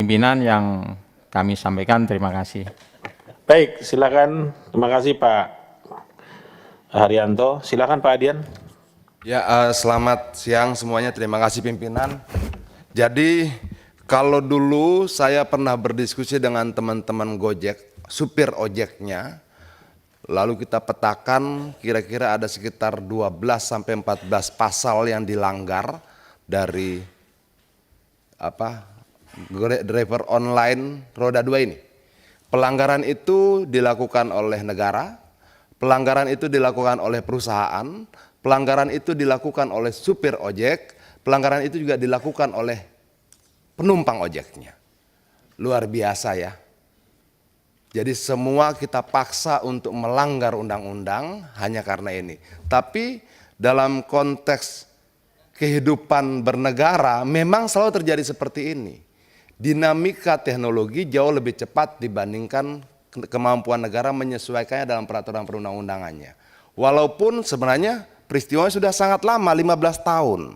pimpinan yang kami sampaikan. Terima kasih. Baik, silakan. Terima kasih Pak Haryanto. Silakan Pak Adian. Ya, selamat siang semuanya. Terima kasih pimpinan. Jadi kalau dulu saya pernah berdiskusi dengan teman-teman Gojek, supir ojeknya, lalu kita petakan kira-kira ada sekitar 12 sampai 14 pasal yang dilanggar dari driver online roda 2 ini. Pelanggaran itu dilakukan oleh negara, pelanggaran itu dilakukan oleh perusahaan, pelanggaran itu dilakukan oleh supir ojek, pelanggaran itu juga dilakukan oleh penumpang ojeknya. Luar biasa ya. Jadi semua kita paksa untuk melanggar undang-undang hanya karena ini. Tapi dalam konteks kehidupan bernegara memang selalu terjadi seperti ini. Dinamika teknologi jauh lebih cepat dibandingkan kemampuan negara menyesuaikannya dalam peraturan perundang-undangannya. Walaupun sebenarnya peristiwanya sudah sangat lama, 15 tahun.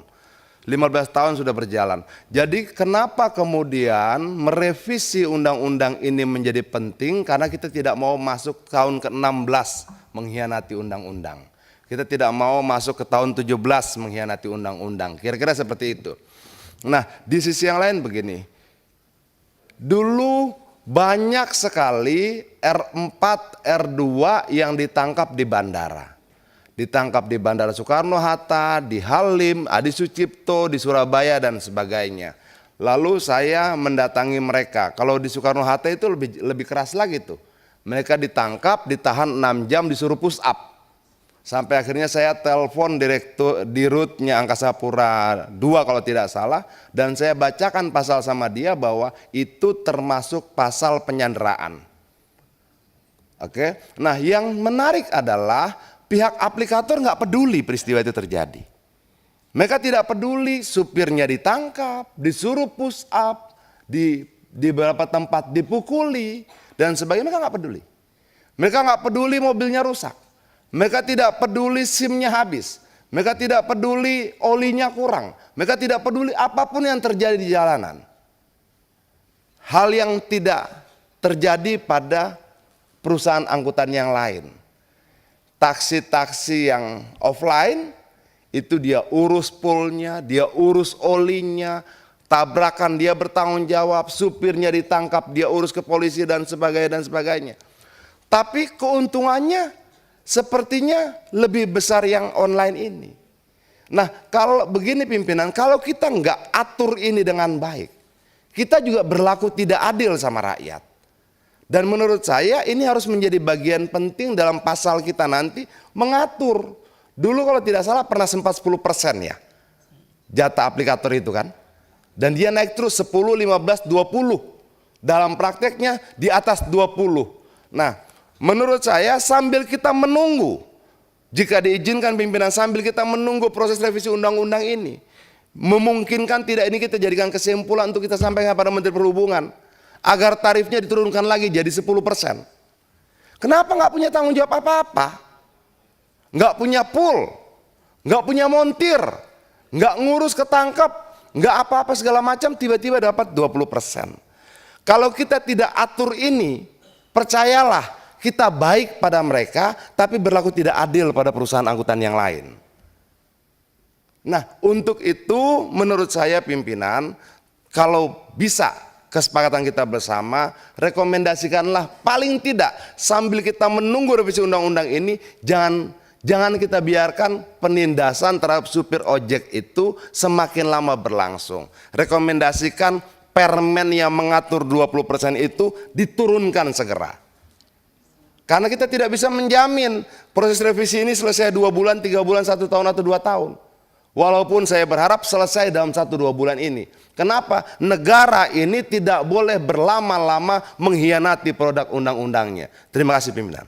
15 tahun sudah berjalan. Jadi kenapa kemudian merevisi undang-undang ini menjadi penting? Karena kita tidak mau masuk tahun ke-16 mengkhianati undang-undang. Kita tidak mau masuk ke tahun 17 mengkhianati undang-undang. Kira-kira seperti itu. Nah, di sisi yang lain begini. Dulu banyak sekali R4, R2 yang ditangkap di bandara. Ditangkap di Bandara Soekarno-Hatta, di Halim, Adi Sucipto, di Surabaya dan sebagainya. Lalu saya mendatangi mereka. Kalau di Soekarno-Hatta itu lebih keras lagi tuh. Mereka ditangkap, ditahan 6 jam, disuruh push up. Sampai akhirnya saya telepon direktur dirutnya Angkasa Pura II kalau tidak salah, dan saya bacakan pasal sama dia bahwa itu termasuk pasal penyanderaan. Oke. Nah, yang menarik adalah pihak aplikator nggak peduli peristiwa itu terjadi. Mereka tidak peduli supirnya ditangkap, disuruh push up, di beberapa tempat dipukuli dan sebagainya. Mereka nggak peduli. Mereka nggak peduli mobilnya rusak. Mereka tidak peduli SIM-nya habis. Mereka tidak peduli olinya kurang. Mereka tidak peduli apapun yang terjadi di jalanan. Hal yang tidak terjadi pada perusahaan angkutan yang lain. Taksi-taksi yang offline itu dia urus poolnya, dia urus olinya, tabrakan dia bertanggung jawab, supirnya ditangkap, dia urus ke polisi dan sebagainya. Tapi keuntungannya sepertinya lebih besar yang online ini. Nah, kalau begini pimpinan, kalau kita nggak atur ini dengan baik, kita juga berlaku tidak adil sama rakyat. Dan menurut saya ini harus menjadi bagian penting dalam pasal kita nanti mengatur. Dulu kalau tidak salah pernah sempat 10% ya jatah aplikator itu kan. Dan dia naik terus 10, 15, 20. Dalam prakteknya di atas 20. Nah, menurut saya sambil kita menunggu, jika diizinkan pimpinan, sambil kita menunggu proses revisi undang-undang ini, memungkinkan tidak ini kita jadikan kesimpulan untuk kita sampaikan pada Menteri Perhubungan, agar tarifnya diturunkan lagi jadi 10%. Kenapa nggak punya tanggung jawab apa-apa? Nggak punya pool, nggak punya montir, nggak ngurus ketangkap, nggak apa-apa segala macam, tiba-tiba dapat 20%. Kalau kita tidak atur ini, percayalah, kita baik pada mereka, tapi berlaku tidak adil pada perusahaan angkutan yang lain. Nah, untuk itu menurut saya pimpinan, kalau bisa kesepakatan kita bersama, rekomendasikanlah paling tidak sambil kita menunggu revisi undang-undang ini, jangan kita biarkan penindasan terhadap supir ojek itu semakin lama berlangsung. Rekomendasikan permen yang mengatur 20% itu diturunkan segera. Karena kita tidak bisa menjamin proses revisi ini selesai 2 bulan, 3 bulan, 1 tahun atau 2 tahun. Walaupun saya berharap selesai dalam 1-2 bulan ini. Kenapa? Negara ini tidak boleh berlama-lama mengkhianati produk undang-undangnya. Terima kasih pimpinan.